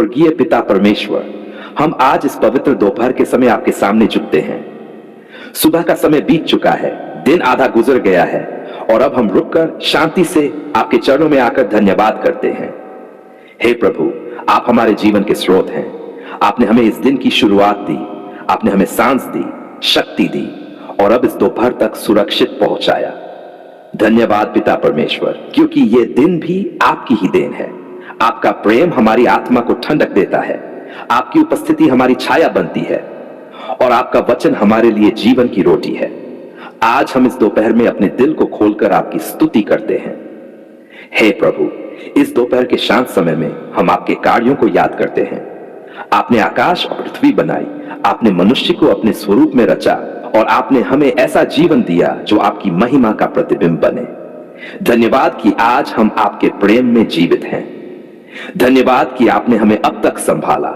स्वर्गीय पिता परमेश्वर, हम आज इस पवित्र दोपहर के समय आपके सामने झुकते हैं। सुबह का समय बीत चुका है, दिन आधा गुजर गया है और अब हम रुककर शांति से आपके चरणों में आकर धन्यवाद करते हैं। हे प्रभु, आप हमारे जीवन के स्रोत हैं। आपने हमें इस दिन की शुरुआत दी, आपने हमें सांस दी, शक्ति दी और अब इस दोपहर तक सुरक्षित पहुंचाया। धन्यवाद पिता परमेश्वर, क्योंकि ये दिन भी आपकी ही देन है। आपका प्रेम हमारी आत्मा को ठंडक देता है, आपकी उपस्थिति हमारी छाया बनती है और आपका वचन हमारे लिए जीवन की रोटी है। आज हम इस दोपहर में अपने दिल को खोलकर आपकी स्तुति करते हैं। हे प्रभु, इस दोपहर के शांत समय में हम आपके कार्यों को याद करते हैं। आपने आकाश और पृथ्वी बनाई, आपने मनुष्य को अपने स्वरूप में रचा और आपने हमें ऐसा जीवन दिया जो आपकी महिमा का प्रतिबिंब बने। धन्यवाद कि आज हम आपके प्रेम में जीवित हैं। धन्यवाद कि आपने हमें अब तक संभाला।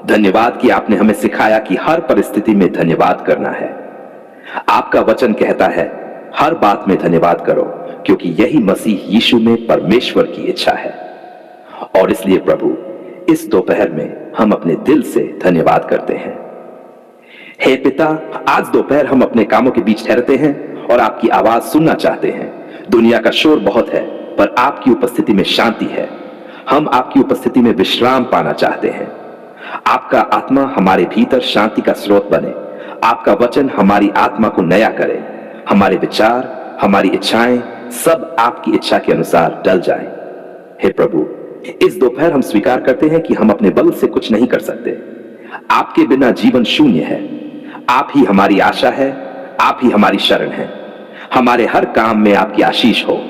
धन्यवाद कि आपने हमें सिखाया कि हर परिस्थिति में धन्यवाद करना है। आपका वचन कहता है, हर बात में धन्यवाद करो, क्योंकि यही मसीह यीशु में परमेश्वर की इच्छा है। और इसलिए प्रभु, इस दोपहर में हम अपने दिल से धन्यवाद करते हैं। हे पिता, आज दोपहर हम अपने कामों के बीच ठहरते हैं और आपकी आवाज सुनना चाहते हैं। दुनिया का शोर बहुत है, पर आपकी उपस्थिति में शांति है। हम आपकी उपस्थिति में विश्राम पाना चाहते हैं। आपका आत्मा हमारे भीतर शांति का स्रोत बने। आपका वचन हमारी आत्मा को नया करे। हमारे विचार, हमारी इच्छाएं सब आपकी इच्छा के अनुसार ढल जाएं। हे प्रभु, इस दोपहर हम स्वीकार करते हैं कि हम अपने बल से कुछ नहीं कर सकते। आपके बिना जीवन शून्य है। आप ही हमारी आशा है, आप ही हमारी शरण है। हमारे हर काम में आपकी आशीष हो,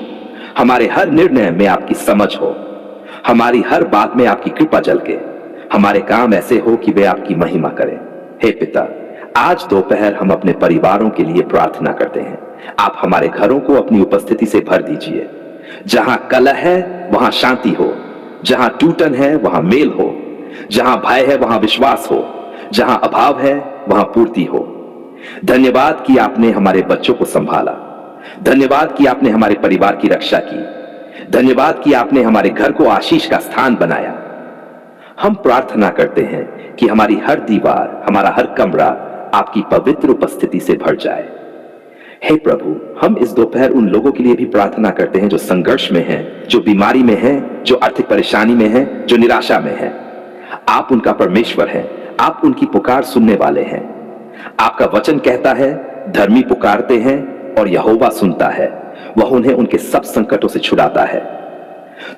हमारे हर निर्णय में आपकी समझ हो, हमारी हर बात में आपकी कृपा झलके। हमारे काम ऐसे हो कि वे आपकी महिमा करें। हे पिता, आज दोपहर हम अपने परिवारों के लिए प्रार्थना करते हैं। आप हमारे घरों को अपनी उपस्थिति से भर दीजिए। जहां कलह है वहां शांति हो, जहां टूटन है वहां मेल हो, जहां भय है वहां विश्वास हो, जहां अभाव है वहां पूर्ति हो। धन्यवाद कि आपने हमारे बच्चों को संभाला। धन्यवाद कि आपने हमारे परिवार की रक्षा की। धन्यवाद कि आपने हमारे घर को आशीष का स्थान बनाया। हम प्रार्थना करते हैं कि हमारी हर दीवार, हमारा हर कमरा आपकी पवित्र उपस्थिति से भर जाए। हे प्रभु, हम इस दोपहर उन लोगों के लिए भी प्रार्थना करते हैं जो संघर्ष में हैं, जो बीमारी में हैं, जो आर्थिक परेशानी में हैं, जो निराशा में हैं। आप उनका परमेश्वर हैं, आप उनकी पुकार सुनने वाले हैं। आपका वचन कहता है, धर्मी पुकारते हैं और यहोवा सुनता है, वह उन्हें उनके सब संकटों से छुड़ाता है।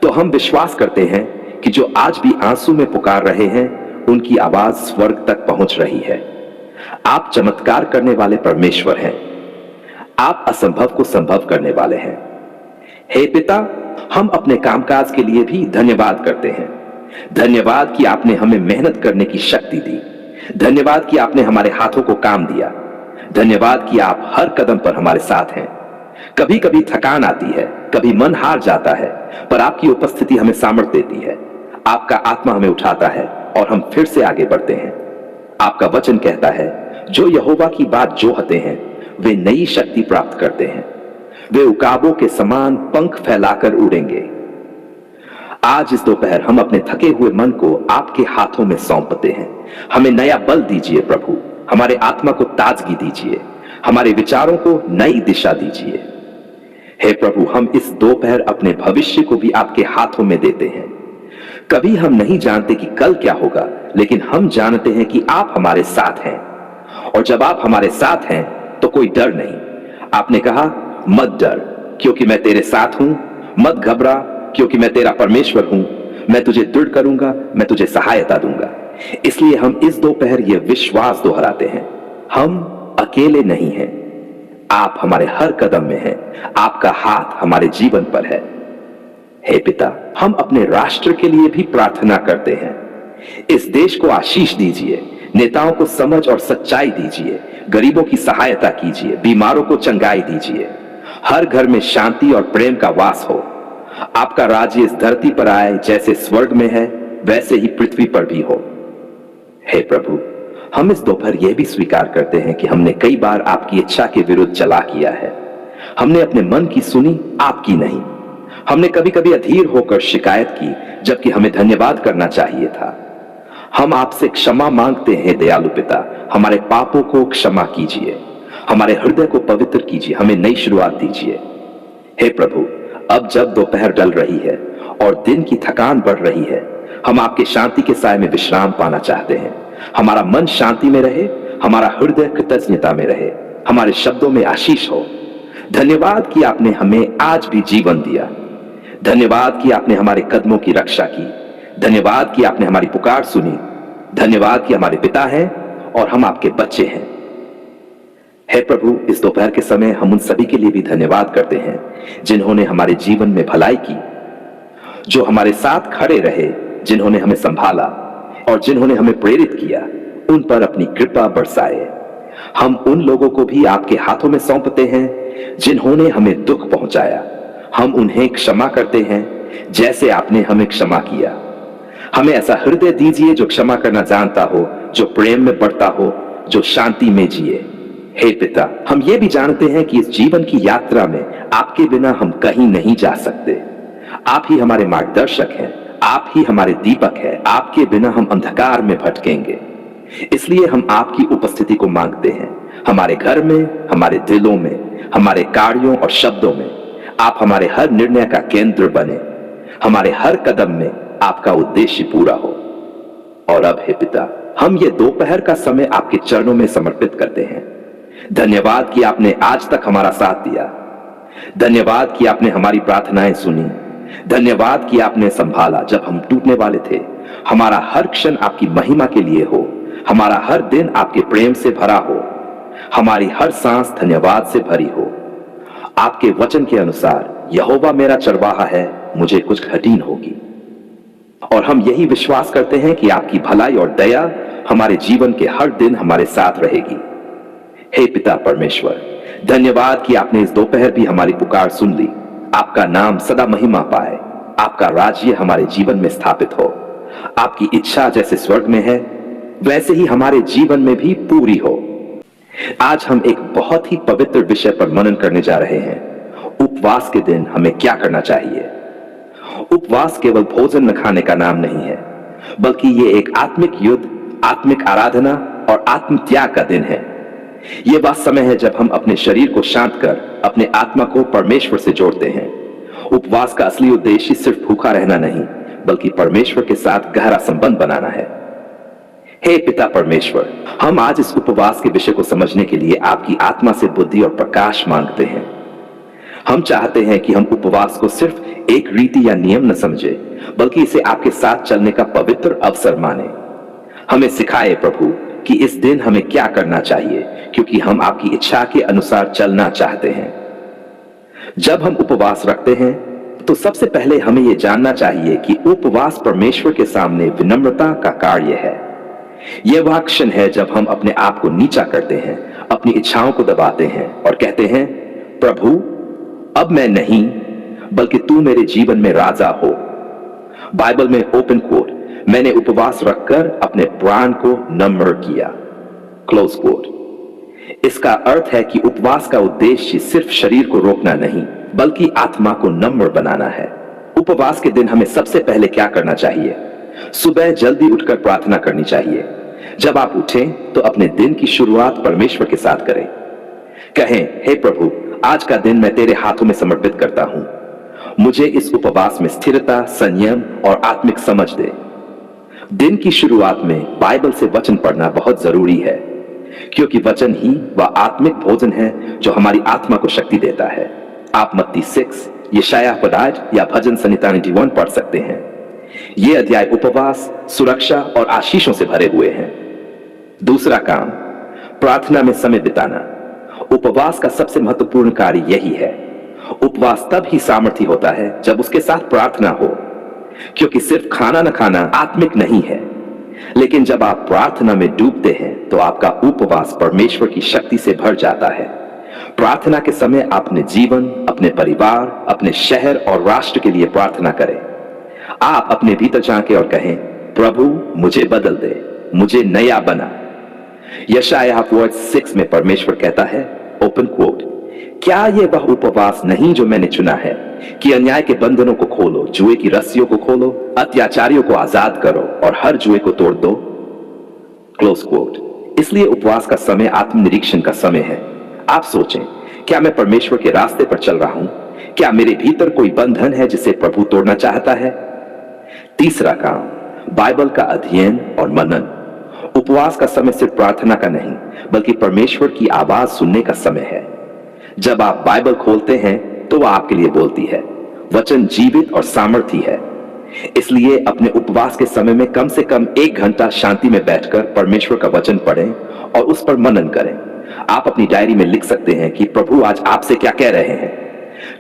तो हम विश्वास करते हैं कि जो आज भी आंसू में पुकार रहे हैं, उनकी आवाज स्वर्ग तक पहुंच रही है। आप चमत्कार करने वाले परमेश्वर हैं। आप असंभव को संभव करने वाले हैं। हे पिता, हम अपने कामकाज के लिए भी धन्यवाद करते हैं। धन्यवाद कि आपने हमें मेहनत करने की शक्ति दी। धन्यवाद कि आपने हमारे हाथों को काम दिया। धन्यवाद कि आप हर कदम पर हमारे साथ हैं। कभी कभी थकान आती है, कभी मन हार जाता है, पर आपकी उपस्थिति हमें सामर्थ्य देती है। आपका आत्मा हमें उठाता है और हम फिर से आगे बढ़ते हैं। आपका वचन कहता है, जो यहोवा की बात जोहते हैं वे नई शक्ति प्राप्त करते हैं। वे उकाबों के समान पंख फैलाकर उड़ेंगे। आज इस दोपहर हम अपने थके हुए मन को आपके हाथों में सौंपते हैं। हमें नया बल दीजिए प्रभु, हमारे आत्मा को ताजगी दीजिए, हमारे विचारों को नई दिशा दीजिए। हे प्रभु, हम इस दोपहर अपने भविष्य को भी आपके हाथों में देते हैं। कभी हम नहीं जानते कि कल क्या होगा, लेकिन हम जानते हैं कि आप हमारे साथ हैं। और जब आप हमारे साथ हैं तो कोई डर नहीं। आपने कहा, मत डर क्योंकि मैं तेरे साथ हूं, मत घबरा क्योंकि मैं तेरा परमेश्वर हूं। मैं तुझे दृढ़ करूंगा, मैं तुझे सहायता दूंगा। इसलिए हम इस दोपहर यह विश्वास दोहराते हैं, हम अकेले नहीं हैं। आप हमारे हर कदम में हैं। आपका हाथ हमारे जीवन पर है। हे पिता, हम अपने राष्ट्र के लिए भी प्रार्थना करते हैं। इस देश को आशीष दीजिए, नेताओं को समझ और सच्चाई दीजिए, गरीबों की सहायता कीजिए, बीमारों को चंगाई दीजिए। हर घर में शांति और प्रेम का वास हो। आपका राज्य इस धरती पर आए, जैसे स्वर्ग में है वैसे ही पृथ्वी पर भी हो। हे प्रभु, हम इस दोपहर यह भी स्वीकार करते हैं कि हमने कई बार आपकी इच्छा के विरुद्ध चला किया है। हमने अपने मन की सुनी, आपकी नहीं। हमने कभी कभी अधीर होकर शिकायत की, जबकि हमें धन्यवाद करना चाहिए था। हम आपसे क्षमा मांगते हैं दयालु पिता, हमारे पापों को क्षमा कीजिए, हमारे हृदय को पवित्र कीजिए, हमें नई शुरुआत दीजिए। हे प्रभु, अब जब दोपहर ढल रही है और दिन की थकान बढ़ रही है, हम आपके शांति के साए में विश्राम पाना चाहते हैं। हमारा मन शांति में रहे, हमारा हृदय कृतज्ञता में रहे, हमारे शब्दों में आशीष हो। धन्यवाद कि आपने हमें आज भी जीवन दिया। धन्यवाद कि आपने हमारे कदमों की रक्षा की। धन्यवाद कि आपने हमारी पुकार सुनी। धन्यवाद कि हमारे पिता हैं और हम आपके बच्चे हैं। हे प्रभु, इस दोपहर के समय हम उन सभी के लिए भी धन्यवाद करते हैं जिन्होंने हमारे जीवन में भलाई की, जो हमारे साथ खड़े रहे, जिन्होंने हमें संभाला और जिन्होंने हमें प्रेरित किया। उन पर अपनी कृपा बरसाए। हम उन लोगों को भी आपके हाथों में सौंपते हैं जिन्होंने हमें दुख पहुंचाया। हम उन्हें क्षमा करते हैं जैसे आपने हमें क्षमा किया। हमें ऐसा हृदय दीजिए जो क्षमा करना जानता हो, जो प्रेम में बढ़ता हो, जो शांति में जिए। हे पिता, हम ये भी जानते हैं कि इस जीवन की यात्रा में आपके बिना हम कहीं नहीं जा सकते। आप ही हमारे मार्गदर्शक हैं, आप ही हमारे दीपक हैं। आपके बिना हम अंधकार में भटकेंगे। इसलिए हम आपकी उपस्थिति को मांगते हैं, हमारे घर में, हमारे दिलों में, हमारे कार्यों और शब्दों में। आप हमारे हर निर्णय का केंद्र बने, हमारे हर कदम में आपका उद्देश्य पूरा हो। और अब हे पिता, हम ये दोपहर का समय आपके चरणों में समर्पित करते हैं। धन्यवाद कि आपने आज तक हमारा साथ दिया। धन्यवाद कि आपने हमारी प्रार्थनाएं सुनी। धन्यवाद कि आपने संभाला जब हम टूटने वाले थे। हमारा हर क्षण आपकी महिमा के लिए हो, हमारा हर दिन आपके प्रेम से भरा हो, हमारी हर सांस धन्यवाद से भरी हो। आपके वचन के अनुसार यहोवा मेरा चरवाहा है, मुझे कुछ घटी न होगी। और हम यही विश्वास करते हैं कि आपकी भलाई और दया हमारे जीवन के हर दिन हमारे साथ रहेगी। हे पिता परमेश्वर, धन्यवाद कि आपने इस दोपहर भी हमारी पुकार सुन ली। आपका नाम सदा महिमा पाए, आपका राज्य हमारे जीवन में स्थापित हो। आपकी इच्छा जैसे स्वर्ग में है वैसे ही हमारे जीवन में भी पूरी हो। आज हम एक बहुत ही पवित्र विषय पर मनन करने जा रहे हैं। उपवास के दिन हमें क्या करना चाहिए। उपवास केवल भोजन न खाने का नाम नहीं है, बल्कि ये एक आत्मिक युद्ध, आत्मिक आराधना और आत्म त्याग का दिन है। यह वह समय है जब हम अपने शरीर को शांत कर अपने आत्मा को परमेश्वर से जोड़ते हैं। उपवास का असली उद्देश्य सिर्फ भूखा रहना नहीं, बल्कि परमेश्वर के साथ गहरा संबंध बनाना है। हे पिता परमेश्वर, हम आज इस उपवास के विषय को समझने के लिए आपकी आत्मा से बुद्धि और प्रकाश मांगते हैं। हम चाहते हैं कि हम उपवास को सिर्फ एक रीति या नियम न समझे, बल्कि इसे आपके साथ चलने का पवित्र अवसर माने। हमें सिखाए प्रभु कि इस दिन हमें क्या करना चाहिए, क्योंकि हम आपकी इच्छा के अनुसार चलना चाहते हैं। जब हम उपवास रखते हैं तो सबसे पहले हमें यह जानना चाहिए कि उपवास परमेश्वर के सामने विनम्रता का कार्य है। यह वह क्षण है जब हम अपने आप को नीचा करते हैं, अपनी इच्छाओं को दबाते हैं और कहते हैं, प्रभु अब मैं नहीं बल्कि तू मेरे जीवन में राजा हो। बाइबल में ओपन कोट, मैंने उपवास रखकर अपने प्राण को नम्र किया, क्लोज कोट। इसका अर्थ है कि उपवास का उद्देश्य सिर्फ शरीर को रोकना नहीं, बल्कि आत्मा को नम्र बनाना है। उपवास के दिन हमें सबसे पहले क्या करना चाहिए? सुबह जल्दी उठकर प्रार्थना करनी चाहिए। जब आप उठें तो अपने दिन की शुरुआत परमेश्वर के साथ करें। कहें, हे प्रभु, आज का दिन मैं तेरे हाथों में समर्पित करता हूं। मुझे इस उपवास में स्थिरता, संयम और आत्मिक समझ दे। दिन की शुरुआत में बाइबल से वचन पढ़ना बहुत जरूरी है, क्योंकि वचन ही वह आत्मिक भोजन है जो हमारी आत्मा को शक्ति देता है। आप मत्ती 6, यशायाह पदाज या भजन संहिता 91 पढ़ सकते हैं। ये अध्याय उपवास, सुरक्षा और आशीषों से भरे हुए हैं। दूसरा काम, प्रार्थना में समय बिताना। उपवास का सबसे महत्वपूर्ण कार्य यही है। उपवास तब ही सामर्थी होता है जब उसके साथ प्रार्थना हो, क्योंकि सिर्फ खाना न खाना आत्मिक नहीं है। लेकिन जब आप प्रार्थना में डूबते हैं तो आपका उपवास परमेश्वर की शक्ति से भर जाता है। प्रार्थना के समय आप अपने जीवन, अपने परिवार, अपने शहर और राष्ट्र के लिए प्रार्थना करें। आप अपने भीतर झांके और कहें, प्रभु मुझे बदल दे, मुझे नया बना। यशायाह 6 में परमेश्वर कहता है, ओपन कोट, क्या यह वह उपवास नहीं जो मैंने चुना है कि अन्याय के बंधनों को खोलो, जुए की रस्सियों को खोलो, अत्याचारियों को आजाद करो और हर जुए को तोड़ दो? Close quote. इसलिए उपवास का समय आत्मनिरीक्षण का समय है। आप सोचें, क्या मैं परमेश्वर के रास्ते पर चल रहा हूं? क्या मेरे भीतर कोई बंधन है जिसे प्रभु तोड़ना चाहता है? तीसरा काम, बाइबल का अध्ययन और मनन। उपवास का समय सिर्फ प्रार्थना का नहीं, बल्कि परमेश्वर की आवाज सुनने का समय है। जब आप बाइबल खोलते हैं तो वह आपके लिए बोलती है। वचन जीवित और सामर्थी है। इसलिए अपने उपवास के समय में कम से कम 1 घंटा शांति में बैठकर परमेश्वर का वचन पढ़ें और उस पर मनन करें। आप अपनी डायरी में लिख सकते हैं कि प्रभु आज आपसे क्या कह रहे हैं।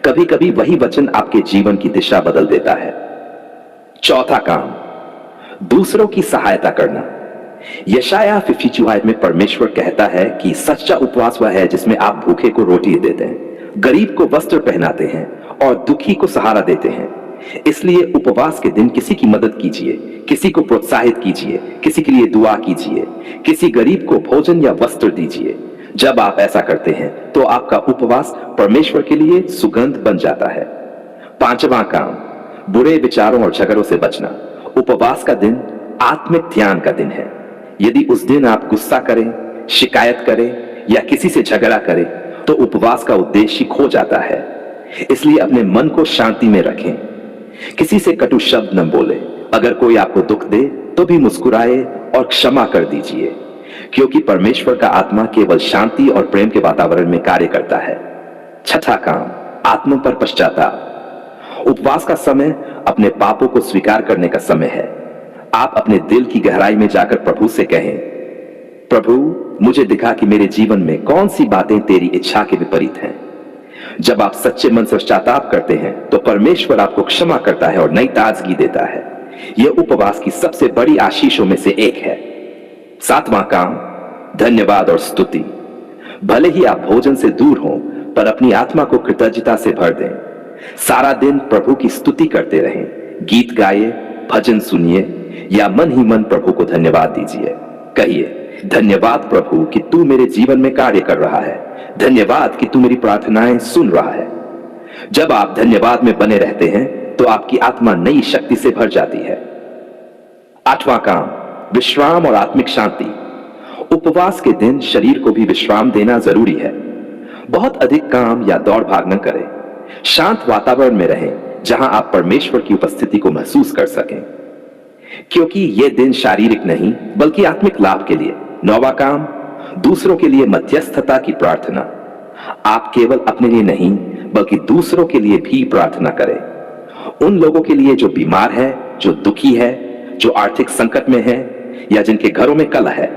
कभी कभी वही वचन आपके जीवन की दिशा बदल देता है। चौथा काम, दूसरों की सहायता करना। यशाया 52 में परमेश्वर कहता है कि सच्चा उपवास वह है जिसमें आप भूखे को रोटी देते हैं, गरीब को वस्त्र पहनाते हैं और दुखी को सहारा देते हैं। इसलिए उपवास के दिन किसी की मदद कीजिए, किसी को प्रोत्साहित कीजिए, किसी के लिए दुआ कीजिए, किसी गरीब को भोजन या वस्त्र दीजिए। जब आप ऐसा करते हैं तो आपका उपवास परमेश्वर के लिए सुगंध बन जाता है। पांचवा काम, बुरे विचारों और झगड़ों से बचना। उपवास का दिन आत्मिक ध्यान का दिन है। यदि उस दिन आप गुस्सा करें, शिकायत करें या किसी से झगड़ा करें तो उपवास का उद्देश्य खो जाता है। इसलिए अपने मन को शांति में रखें। किसी से कटु शब्द न बोले। अगर कोई आपको दुख दे तो भी मुस्कुराए और क्षमा कर दीजिए, क्योंकि परमेश्वर का आत्मा केवल शांति और प्रेम के वातावरण में कार्य करता है। छठा काम, आत्मा पर पश्चाताप। उपवास का समय अपने पापों को स्वीकार करने का समय है। आप अपने दिल की गहराई में जाकर प्रभु से कहें, प्रभु मुझे दिखा कि मेरे जीवन में कौन सी बातें तेरी इच्छा के विपरीत हैं। जब आप सच्चे मन से पश्चाताप करते हैं तो परमेश्वर आपको क्षमा करता है और नई ताजगी देता है। यह उपवास की सबसे बड़ी आशीषों में से एक है। सातवां काम, धन्यवाद और स्तुति। भले ही आप भोजन से दूर हों, पर अपनी आत्मा को कृतज्ञता से भर दें। सारा दिन प्रभु की स्तुति करते रहें। गीत गाइए, भजन सुनिए या मन ही मन प्रभु को धन्यवाद दीजिए। कहिए, धन्यवाद प्रभु कि तू मेरे जीवन में कार्य कर रहा है। धन्यवाद कि तू मेरी प्रार्थनाएं सुन रहा है। जब आप धन्यवाद में बने रहते हैं तो आपकी आत्मा नई शक्ति से भर जाती है। आठवां काम, विश्राम और आत्मिक शांति। उपवास के दिन शरीर को भी विश्राम देना जरूरी है। बहुत अधिक काम या दौड़ भाग न करें। शांत वातावरण में रहें जहां आप परमेश्वर की उपस्थिति को महसूस कर सकें, क्योंकि यह दिन शारीरिक नहीं बल्कि आत्मिक लाभ के लिए। नौवां काम, दूसरों के लिए मध्यस्थता की प्रार्थना। आप केवल अपने लिए नहीं बल्कि दूसरों के लिए भी प्रार्थना करें। उन लोगों के लिए जो बीमार है, जो दुखी है, जो आर्थिक संकट में है या जिनके घरों में कलह है।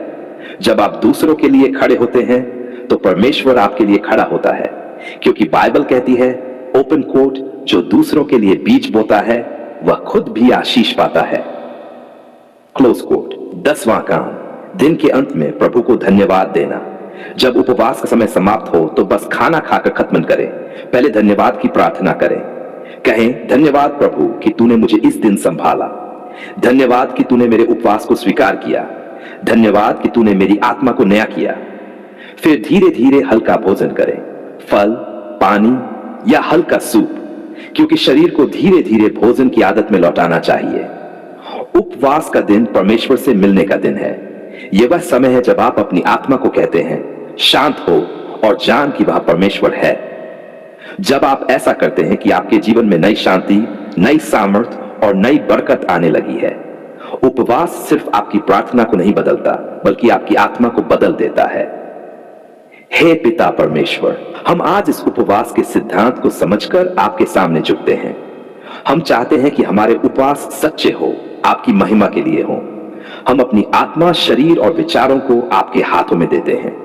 जब आप दूसरों के लिए खड़े होते हैं तो परमेश्वर आपके लिए खड़ा होता है, क्योंकि बाइबल कहती है, ओपन कोट, जो दूसरों के लिए बीज बोता है वह खुद भी आशीष पाता है। Close coat. 10वां काम, दिन के अंत में प्रभु को धन्यवाद देना। जब उपवास का समय समाप्त हो तो बस खाना खाकर खत्म न करें, पहले धन्यवाद की प्रार्थना करें। कहें, धन्यवाद प्रभु कि तूने मुझे इस दिन संभाला। धन्यवाद कि तूने मेरे उपवास को स्वीकार किया। धन्यवाद कि तूने मेरी आत्मा को नया किया। फिर धीरे धीरे हल्का भोजन करें, फल, पानी या हल्का सूप, क्योंकि शरीर को धीरे धीरे भोजन की आदत में लौटाना चाहिए। उपवास का दिन परमेश्वर से मिलने का दिन है। यह वह समय है जब आप अपनी आत्मा को कहते हैं, शांत हो और जान कि वह परमेश्वर है। जब आप ऐसा करते हैं कि आपके जीवन में नई शांति, नई सामर्थ और नई बरकत आने लगी है। उपवास सिर्फ आपकी प्रार्थना को नहीं बदलता बल्कि आपकी आत्मा को बदल देता है। हे पिता परमेश्वर, हम आज इस उपवास के सिद्धांत को समझकर आपके सामने झुकते हैं। हम चाहते हैं कि हमारे उपवास सच्चे हो, आपकी महिमा के लिए हो। हम अपनी आत्मा, शरीर और विचारों को आपके हाथों में देते हैं।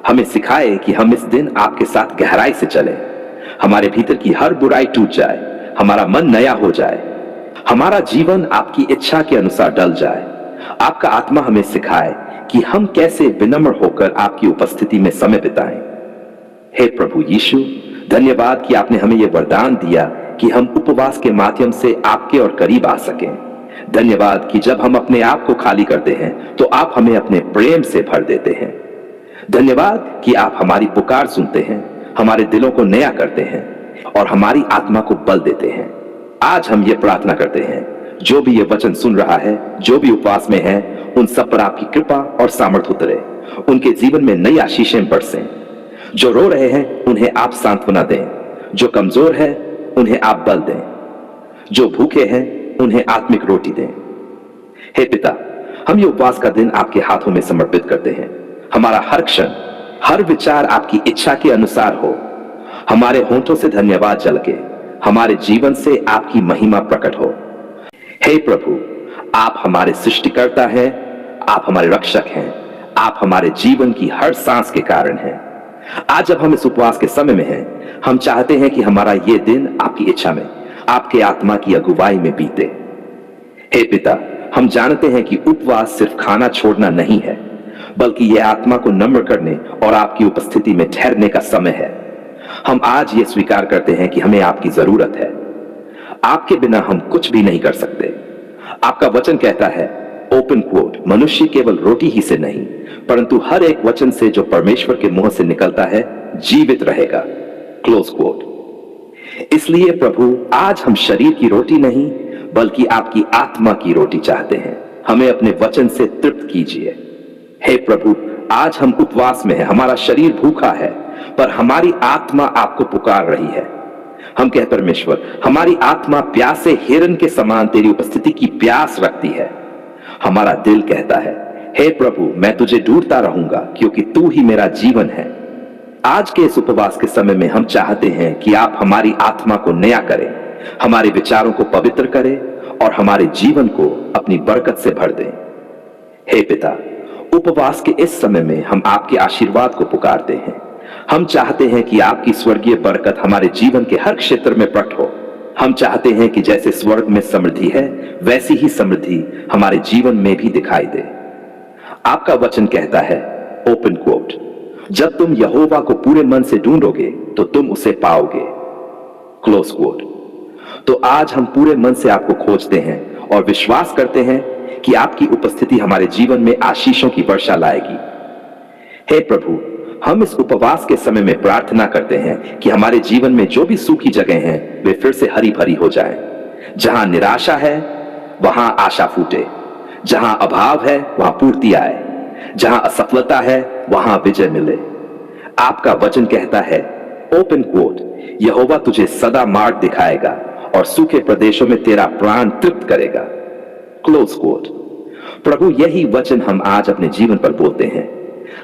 हमें सिखाए कि हम इस दिन आपके साथ गहराई से चलें। हमारे भीतर की हर बुराई टूट जाए, हमारा मन नया हो जाए, हमारा जीवन आपकी इच्छा के अनुसार ढल जाए। आपका आत्मा हमें सिखाए कि हम कैसे विनम्र होकर आपकी उपस्थिति में समय बिताएं। हे प्रभु यीशु, धन्यवाद कि आपने हमें यह वरदान दिया कि हम उपवास के माध्यम से आपके और करीब आ सकें। धन्यवाद कि जब हम अपने आप को खाली करते हैं तो आप हमें अपने प्रेम से भर देते हैं। धन्यवाद कि आप हमारी पुकार सुनते हैं, हमारे दिलों को नया करते हैं और हमारी आत्मा को बल देते हैं। आज हम ये प्रार्थना करते हैं, जो भी ये वचन सुन रहा है, जो भी उपवास में है, उन सब पर आपकी कृपा और सामर्थ उतरे, उनके जीवन में नई आशीषें बरसें। जो रो रहे हैं उन्हें आप सांत्वना दें, जो कमजोर है उन्हें आप बल दें, जो भूखे हैं उन्हें आत्मिक रोटी दें। हे पिता, हम ये उपवास का दिन आपके हाथों में समर्पित करते हैं। हमारा हर क्षण, हर विचार आपकी इच्छा के अनुसार हो। हमारे होंठों से धन्यवाद झलके, हमारे जीवन से आपकी महिमा प्रकट हो। हे प्रभु, आप हमारे सृष्टिकर्ता हैं, आप हमारे रक्षक हैं, आप हमारे जीवन की हर सांस के कारण हैं। आज जब हम इस उपवास के समय में हैं, हम चाहते हैं कि हमारा ये दिन आपकी इच्छा में, आपके आत्मा की अगुवाई में बीते। हे पिता, हम जानते हैं कि उपवास सिर्फ खाना छोड़ना नहीं है, बल्कि यह आत्मा को नम्र करने और आपकी उपस्थिति में ठहरने का समय है। हम आज ये स्वीकार करते हैं कि हमें आपकी जरूरत है। आपके बिना हम कुछ भी नहीं कर सकते। आपका वचन कहता है, ओपन कोट, मनुष्य केवल रोटी ही से नहीं, परंतु हर एक वचन से जो परमेश्वर के मुंह से निकलता है जीवित रहेगा, क्लोज कोट। इसलिए प्रभु, आज हम शरीर की रोटी नहीं, बल्कि आपकी आत्मा की रोटी चाहते हैं। हमें अपने वचन से तृप्त कीजिए। हे प्रभु, आज हम उपवास में हैं, हमारा शरीर भूखा है, पर हमारी आत्मा आपको पुकार रही है। हम कह परमेश्वर, हमारी आत्मा प्यासे हिरन के समान तेरी उपस्थिति की प्यास रखती है। हमारा दिल कहता है, हे प्रभु, मैं तुझे ढूंढता रहूंगा, क्योंकि तू ही मेरा जीवन है। आज के इस उपवास के समय में हम चाहते हैं कि आप हमारी आत्मा को नया करें, हमारे विचारों को पवित्र करें और हमारे जीवन को अपनी बरकत से भर दें। हे पिता, उपवास के इस समय में हम आपके आशीर्वाद को पुकारते हैं। हम चाहते हैं कि आपकी स्वर्गीय बरकत हमारे जीवन के हर क्षेत्र में प्रकट हो। हम चाहते हैं कि जैसे स्वर्ग में समृद्धि है, वैसी ही समृद्धि हमारे जीवन में भी दिखाई दे। आपका वचन कहता है, ओपन कोट, जब तुम यहोवा को पूरे मन से ढूंढोगे तो तुम उसे पाओगे, क्लोज कोट। तो आज हम पूरे मन से आपको खोजते हैं और विश्वास करते हैं कि आपकी उपस्थिति हमारे जीवन में आशीषों की वर्षा लाएगी। हे प्रभु, हम इस उपवास के समय में प्रार्थना करते हैं कि हमारे जीवन में जो भी सूखी जगह हैं, वे फिर से हरी भरी हो जाएं। जहां निराशा है, वहां आशा फूटे। जहां अभाव है, वहां पूर्ति आए। जहां असफलता है, वहां विजय मिले। आपका वचन कहता है, ओपन कोट, यहोवा तुझे सदा मार्ग दिखाएगा और सूखे प्रदेशों में तेरा प्राण तृप्त करेगा, क्लोज कोट। प्रभु, यही वचन हम आज अपने जीवन पर बोलते हैं।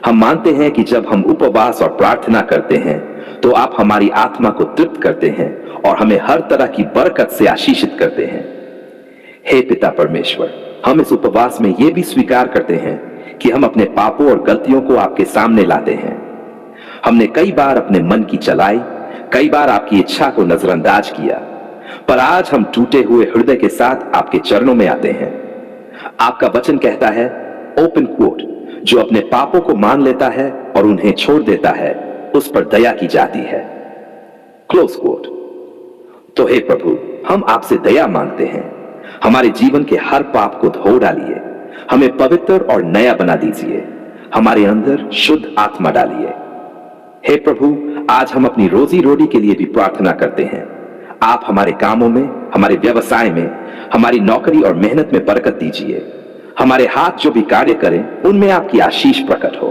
हम मानते हैं कि जब हम उपवास और प्रार्थना करते हैं तो आप हमारी आत्मा को तृप्त करते हैं और हमें हर तरह की बरकत से आशीषित करते हैं। हे पिता परमेश्वर, हम इस उपवास में यह भी स्वीकार करते हैं कि हम अपने पापों और गलतियों को आपके सामने लाते हैं। हमने कई बार अपने मन की चलाई, कई बार आपकी इच्छा को नजरअंदाज किया, पर आज हम टूटे हुए हृदय के साथ आपके चरणों में आते हैं। आपका वचन कहता है, ओपन कोट, जो अपने पापों को मान लेता है और उन्हें छोड़ देता है, उस पर दया की जाती है, क्लोज कोट। तो हे प्रभु, हम आपसे दया मांगते हैं। हमारे जीवन के हर पाप को धो डालिए, हमें पवित्र और नया बना दीजिए, हमारे अंदर शुद्ध आत्मा डालिए। हे प्रभु, आज हम अपनी रोजी रोटी के लिए भी प्रार्थना करते हैं। आप हमारे कामों में, हमारे व्यवसाय में, हमारी नौकरी और मेहनत में बरकत दीजिए। हमारे हाथ जो भी कार्य करें, उनमें आपकी आशीष प्रकट हो।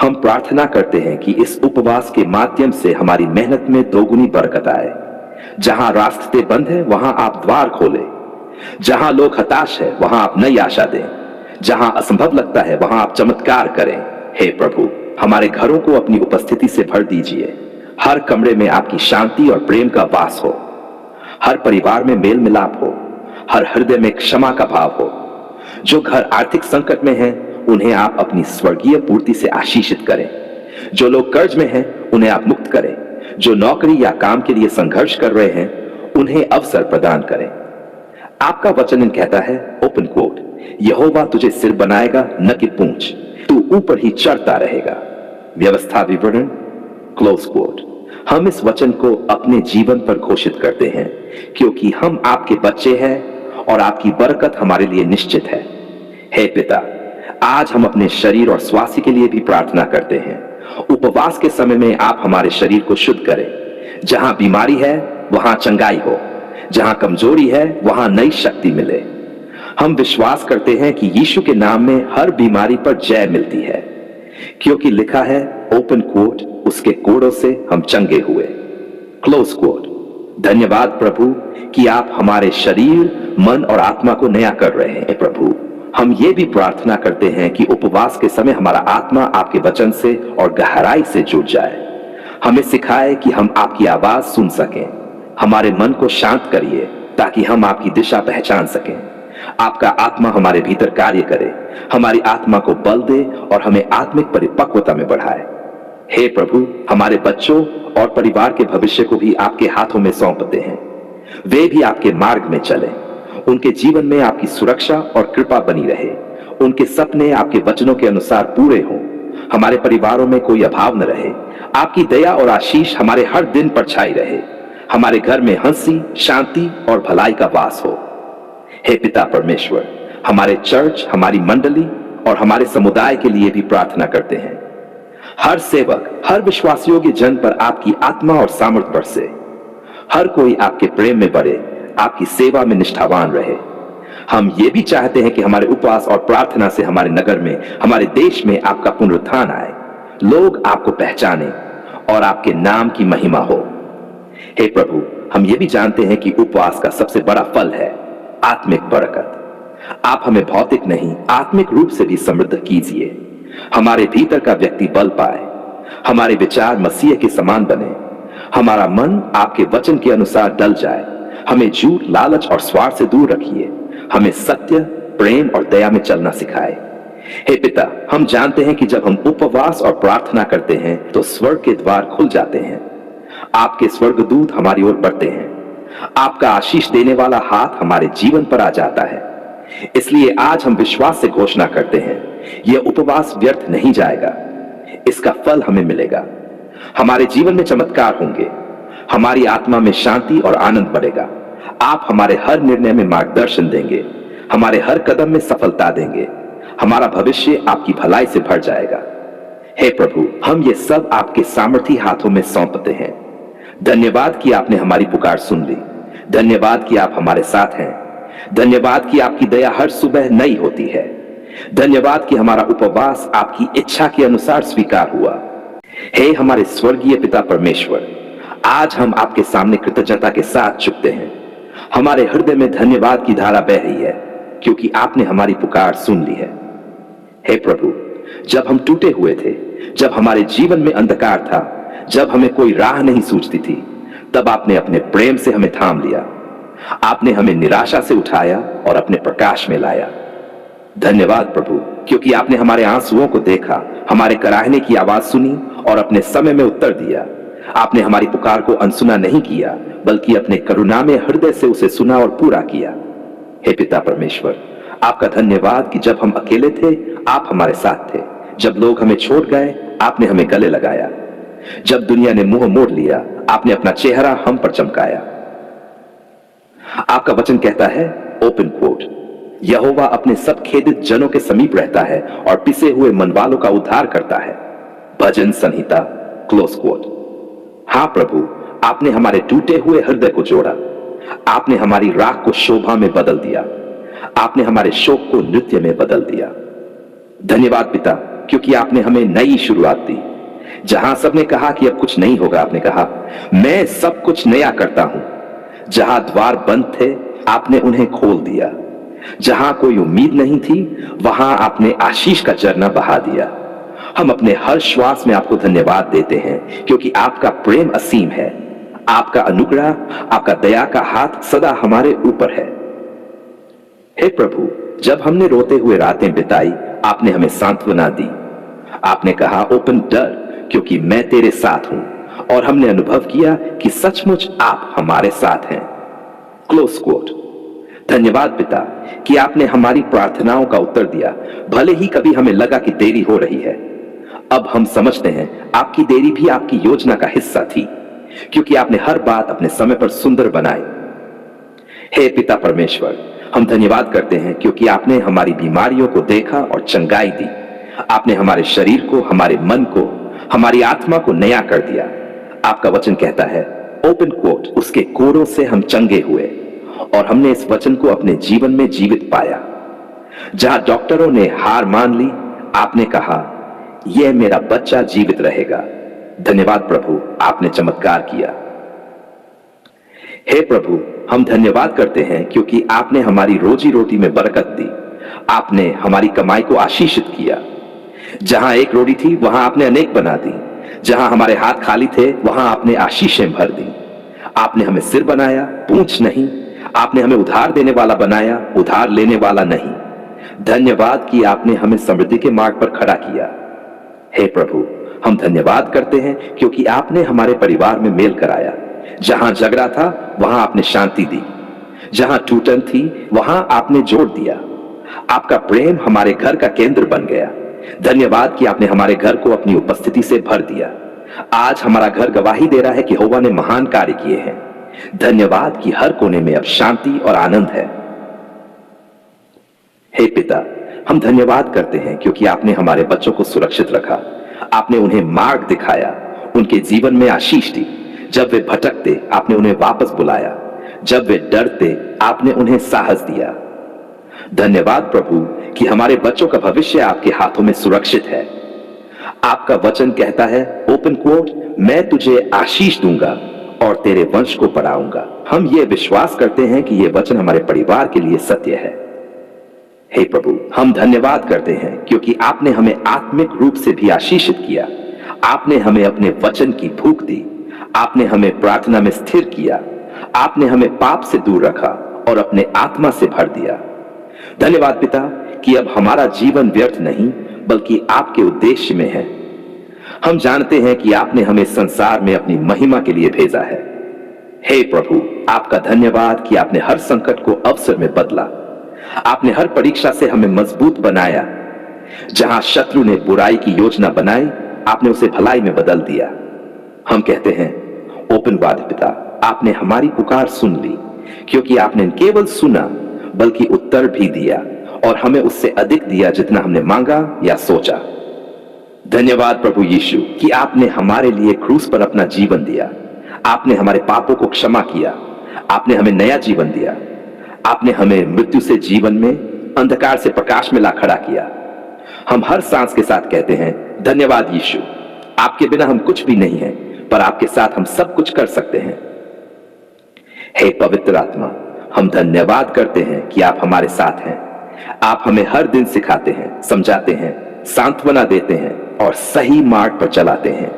हम प्रार्थना करते हैं कि इस उपवास के माध्यम से हमारी मेहनत में दोगुनी बरकत आए। जहां रास्ते बंद है, वहां आप द्वार खोलें। जहां लोग हताश है, वहां आप नई आशा दें। जहां असंभव लगता है, वहां आप चमत्कार करें। हे प्रभु, हमारे घरों को अपनी उपस्थिति से भर दीजिए। हर कमरे में आपकी शांति और प्रेम का वास हो। हर परिवार में मेल मिलाप हो। हर हृदय में क्षमा का भाव हो। जो घर आर्थिक संकट में हैं, उन्हें आप अपनी स्वर्गीय पूर्ति से आशीषित करें। जो लोग कर्ज में हैं, उन्हें आप मुक्त करें। जो नौकरी या काम के लिए संघर्ष कर रहे हैं, उन्हें अवसर प्रदान करें। आपका वचन कहता है, ओपन कोट, यहोवा तुझे सिर बनाएगा, न कि पूंछ, तू ऊपर ही चढ़ता रहेगा। व्यवस्था विवरण, क्लोज कोट। हम इस वचन को अपने जीवन पर घोषित करते हैं, क्योंकि हम आपके बच्चे हैं और आपकी बरकत हमारे लिए निश्चित है। हे पिता, आज हम अपने शरीर और स्वास्थ्य के लिए भी प्रार्थना करते हैं उपवास के समय में आप हमारे शरीर को शुद्ध करें। जहां बीमारी है वहां चंगाई हो, जहां कमजोरी है वहां नई शक्ति मिले। हम विश्वास करते हैं कि यीशु के नाम में हर बीमारी पर जय मिलती है, क्योंकि लिखा है, ओपन कोट, उसके कोड़ों से हम चंगे हुए, क्लोज कोट। धन्यवाद प्रभु कि आप हमारे शरीर, मन और आत्मा को नया कर रहे हैं। प्रभु, हम ये भी प्रार्थना करते हैं कि उपवास के समय हमारा आत्मा आपके वचन से और गहराई से जुड़ जाए। हमें सिखाए कि हम आपकी आवाज सुन सकें। हमारे मन को शांत करिए ताकि हम आपकी दिशा पहचान सकें। आपका आत्मा हमारे भीतर कार्य करे, हमारी आत्मा को बल दे और हमें आत्मिक परिपक्वता में बढ़ाए। हे प्रभु, हमारे बच्चों और परिवार के भविष्य को भी आपके हाथों में सौंपते हैं। वे भी आपके मार्ग में चलें। उनके जीवन में आपकी सुरक्षा और कृपा बनी रहे। उनके सपने आपके वचनों के अनुसार पूरे हों। हमारे परिवारों में कोई अभाव न रहे। आपकी दया और आशीष हमारे हर दिन पर छाई रहे। हमारे घर में हंसी, शांति और भलाई का वास हो। हे पिता परमेश्वर, हमारे चर्च, हमारी मंडली और हमारे समुदाय के लिए भी प्रार्थना करते हैं। हर सेवक, हर विश्वास योग्य जन पर आपकी आत्मा और सामर्थ्य बरसे। हर कोई आपके प्रेम में बढ़े, आपकी सेवा में निष्ठावान रहे। हम ये भी चाहते हैं कि हमारे उपवास और प्रार्थना से हमारे नगर में, हमारे देश में आपका पुनरुत्थान आए, लोग आपको पहचाने और आपके नाम की महिमा हो। हे प्रभु, हम ये भी जानते हैं कि उपवास का सबसे बड़ा फल है आत्मिक बरकत। आप हमें भौतिक नहीं, आत्मिक रूप से भी समृद्ध कीजिए। हमारे भीतर का व्यक्ति बल पाए, हमारे विचार मसीह के समान बने, हमारा मन आपके वचन के अनुसार डल जाए। हमें झूठ, लालच और स्वार्थ से दूर रखिए। हमें सत्य, प्रेम और दया में चलना सिखाए। हे पिता, हम जानते हैं कि जब हम उपवास और प्रार्थना करते हैं तो स्वर्ग के द्वार खुल जाते हैं। आपके स्वर्गदूत हमारी ओर बढ़ते हैं। आपका आशीष देने वाला हाथ हमारे जीवन पर आ जाता है। इसलिए आज हम विश्वास से घोषणा करते हैं, यह उपवास व्यर्थ नहीं जाएगा। इसका फल हमें मिलेगा। हमारे जीवन में चमत्कार होंगे। हमारी आत्मा में शांति और आनंद बढ़ेगा। आप हमारे हर निर्णय में मार्गदर्शन देंगे, हमारे हर कदम में सफलता देंगे। हमारा भविष्य आपकी भलाई से भर जाएगा। हे प्रभु, हम ये सब आपके सामर्थी हाथों में सौंपते हैं। धन्यवाद कि आपने हमारी पुकार सुन ली। धन्यवाद कि आप हमारे साथ हैं। धन्यवाद कि आपकी दया हर सुबह नई होती है। धन्यवाद कि हमारा उपवास आपकी इच्छा के अनुसार स्वीकार हुआ। हे हमारे स्वर्गीय पिता परमेश्वर, आज हम आपके सामने कृतज्ञता के साथ झुकते हैं। हमारे हृदय में धन्यवाद की धारा बह रही है, क्योंकि आपने हमारी पुकार सुन ली है। हे प्रभु, जब हम टूटे हुए थे, जब हमारे जीवन में अंधकार था, जब हमें कोई राह नहीं सूझती थी, तब आपने अपने प्रेम से हमें थाम लिया। आपने हमें निराशा से उठाया और अपने प्रकाश में लाया। धन्यवाद प्रभु, क्योंकि आपने हमारे आंसुओं को देखा, हमारे कराहने की आवाज सुनी और अपने समय में उत्तर दिया। आपने हमारी पुकार को अनसुना नहीं किया, बल्कि अपने करुणा में हृदय से उसे सुना और पूरा किया। हे पिता परमेश्वर, आपका धन्यवाद कि जब हम अकेले थे, आप हमारे साथ थे। जब लोग हमें छोड़ गए, आपने हमें गले लगाया। जब दुनिया ने मुंह मोड़ लिया, आपने अपना चेहरा हम पर चमकाया। आपका वचन कहता है, ओपन कोट, यहोवा अपने सब खेदित जनों के समीप रहता है और पिसे हुए मन वालों का उद्धार करता है। भजन संहिता, क्लोज कोट। हाँ प्रभु, आपने हमारे टूटे हुए हृदय को जोड़ा। आपने हमारी राख को शोभा में बदल दिया। आपने हमारे शोक को नृत्य में बदल दिया। धन्यवाद पिता, क्योंकि आपने हमें नई शुरुआत दी। जहां सबने कहा कि अब कुछ नहीं होगा, आपने कहा, मैं सब कुछ नया करता हूं। जहां द्वार बंद थे, आपने उन्हें खोल दिया। जहां कोई उम्मीद नहीं थी, वहां आपने आशीष का झरना बहा दिया। हम अपने हर श्वास में आपको धन्यवाद देते हैं, क्योंकि आपका प्रेम असीम है। आपका अनुग्रह, आपका दया का हाथ सदा हमारे ऊपर है। हे प्रभु, जब हमने रोते हुए रातें बिताई, आपने हमें सांत्वना दी। आपने कहा, ओपन डर, क्योंकि मैं तेरे साथ हूं। और हमने अनुभव किया कि सचमुच आप हमारे साथ हैं। Close quote. धन्यवाद पिता कि आपने हमारी प्रार्थनाओं का उत्तर दिया, भले ही कभी हमें लगा कि देरी हो रही है। अब हम समझते हैं आपकी देरी भी आपकी योजना का हिस्सा थी, क्योंकि आपने हर बात अपने समय पर सुंदर बनाई। हे पिता परमेश्वर, हम धन्यवाद करते हैं क्योंकि आपने हमारी बीमारियों को देखा और चंगाई दी। आपने हमारे शरीर को, हमारे मन को, हमारी आत्मा को नया कर दिया। आपका वचन कहता है, ओपन कोट, उसके कोड़ों से हम चंगे हुए, और हमने इस वचन को अपने जीवन में जीवित पाया। जहां डॉक्टरों ने हार मान ली, आपने कहा यह मेरा बच्चा जीवित रहेगा। धन्यवाद प्रभु, आपने चमत्कार किया। हे प्रभु, हम धन्यवाद करते हैं क्योंकि आपने हमारी रोजी रोटी में बरकत दी। आपने हमारी कमाई को आशीषित किया। जहां एक रोटी थी वहां आपने अनेक बना दी। जहां हमारे हाथ खाली थे वहां आपने आशीषें भर दी। आपने हमें सिर बनाया, पूंछ नहीं। आपने हमें उधार देने वाला बनाया, उधार लेने वाला नहीं। धन्यवाद कि आपने हमें समृद्धि के मार्ग पर खड़ा किया। हे प्रभु, हम धन्यवाद करते हैं क्योंकि आपने हमारे परिवार में मेल कराया। जहां झगड़ा था वहां आपने शांति दी। जहां टूटन थी वहां आपने जोड़ दिया। आपका प्रेम हमारे घर का केंद्र बन गया। धन्यवाद कि आपने हमारे घर को अपनी उपस्थिति से भर दिया। आज हमारा घर गवाही दे रहा है कि यहोवा ने महान कार्य किए हैं। धन्यवाद कि हर कोने में अब शांति और आनंद है। हे पिता, हम धन्यवाद करते हैं क्योंकि आपने हमारे बच्चों को सुरक्षित रखा। आपने उन्हें मार्ग दिखाया, उनके जीवन में आशीष दी। जब वे भटकते आपने उन्हें वापस बुलाया। जब वे डरते आपने उन्हें साहस दिया। धन्यवाद प्रभु कि हमारे बच्चों का भविष्य आपके हाथों में सुरक्षित है। आपका वचन कहता है, ओपन कोट, मैं तुझे आशीष दूंगा और तेरे वंश को बढ़ाऊंगा। हम ये विश्वास करते हैं कि यह वचन हमारे परिवार के लिए सत्य है। हे प्रभु, हम धन्यवाद करते हैं क्योंकि आपने हमें आत्मिक रूप से भी आशीषित किया। आपने हमें अपने वचन की भूख दी। आपने हमें प्रार्थना में स्थिर किया। आपने हमें पाप से दूर रखा और अपने आत्मा से भर दिया। धन्यवाद पिता कि अब हमारा जीवन व्यर्थ नहीं बल्कि आपके उद्देश्य में है। हम जानते हैं कि आपने हमें संसार में अपनी महिमा के लिए भेजा है। हे प्रभु, आपका धन्यवाद कि आपने हर संकट को अवसर में बदला। आपने हर परीक्षा से हमें मजबूत बनाया। जहां शत्रु ने बुराई की योजना बनाई, आपने उसे भलाई में बदल दिया। हम कहते हैं, ओपन वाद पिता, आपने हमारी पुकार सुन ली क्योंकि आपने केवल सुना बल्कि उत्तर भी दिया और हमें उससे अधिक दिया जितना हमने मांगा या सोचा। धन्यवाद प्रभु यीशु कि आपने हमारे लिए क्रूस पर अपना जीवन दिया। आपने हमारे पापों को क्षमा किया। आपने हमें नया जीवन दिया। आपने हमें मृत्यु से जीवन में, अंधकार से प्रकाश में ला खड़ा किया। हम हर सांस के साथ कहते हैं, धन्यवाद यीशु। आपके बिना हम कुछ भी नहीं है, पर आपके साथ हम सब कुछ कर सकते हैं। हे पवित्र आत्मा, हम धन्यवाद करते हैं कि आप हमारे साथ हैं। आप हमें हर दिन सिखाते हैं, समझाते हैं, सांत्वना देते हैं और सही मार्ग पर चलाते हैं।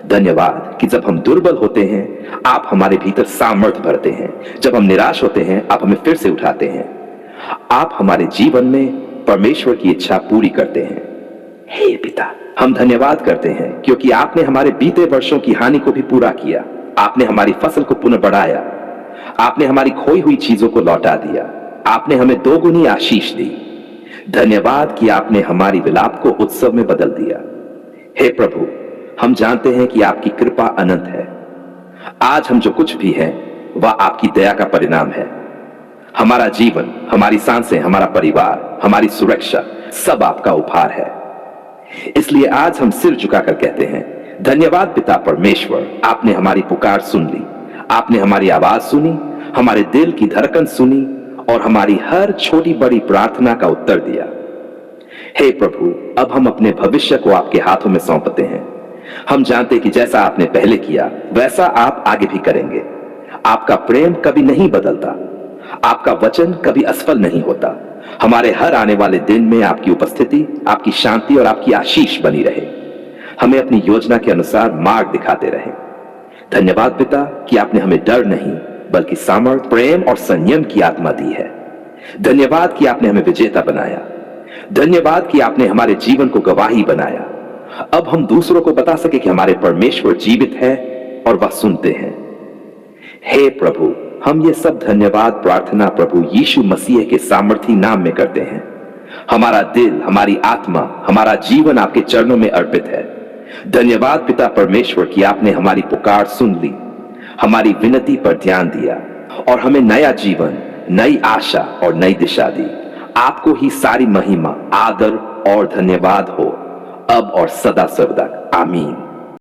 धन्यवाद कि जब हम दुर्बल होते हैं आप हमारे भीतर सामर्थ्य भरते हैं। जब हम निराश होते हैं आप हमें फिर से उठाते हैं। आप हमारे जीवन में परमेश्वर की इच्छा पूरी करते हैं। हे पिता, हम धन्यवाद करते हैं क्योंकि आपने हमारे बीते वर्षों की हानि को भी पूरा किया। आपने हमारी फसल को पुनः बढ़ाया। आपने हमारी खोई हुई चीजों को लौटा दिया। आपने हमें दोगुनी आशीष दी। धन्यवाद कि आपने हमारी विलाप को उत्सव में बदल दिया। हे प्रभु, हम जानते हैं कि आपकी कृपा अनंत है। आज हम जो कुछ भी हैं वह आपकी दया का परिणाम है। हमारा जीवन, हमारी सांसें, हमारा परिवार, हमारी सुरक्षा सब आपका उपहार है। इसलिए आज हम सिर झुकाकर कहते हैं, धन्यवाद पिता परमेश्वर, आपने हमारी पुकार सुन ली। आपने हमारी आवाज सुनी, हमारे दिल की धड़कन सुनी और हमारी हर छोटी बड़ी प्रार्थना का उत्तर दिया। हे प्रभु, अब हम अपने भविष्य को आपके हाथों में सौंपते हैं। हम जानते कि जैसा आपने पहले किया वैसा आप आगे भी करेंगे। आपका प्रेम कभी नहीं बदलता। आपका वचन कभी असफल नहीं होता। हमारे हर आने वाले दिन में आपकी उपस्थिति, आपकी शांति और आपकी आशीष बनी रहे। हमें अपनी योजना के अनुसार मार्ग दिखाते रहे। धन्यवाद पिता कि आपने हमें डर नहीं बल्कि सामर्थ, प्रेम और संयम की आत्मा दी है। धन्यवाद कि आपने हमें विजेता बनाया। धन्यवाद कि आपने हमारे जीवन को गवाही बनाया। अब हम दूसरों को बता सके कि हमारे परमेश्वर जीवित है और वह सुनते हैं। हे प्रभु, हम ये सब धन्यवाद प्रार्थना प्रभु यीशु मसीह के सामर्थी नाम में करते हैं। हमारा दिल, हमारी आत्मा, हमारा जीवन आपके चरणों में अर्पित है। धन्यवाद पिता परमेश्वर कि आपने हमारी पुकार सुन ली, हमारी विनती पर ध्यान दिया और हमें नया जीवन, नई आशा और नई दिशा दी। आपको ही सारी महिमा, आदर और धन्यवाद हो, अब और सदा सर्वदा। आमीन।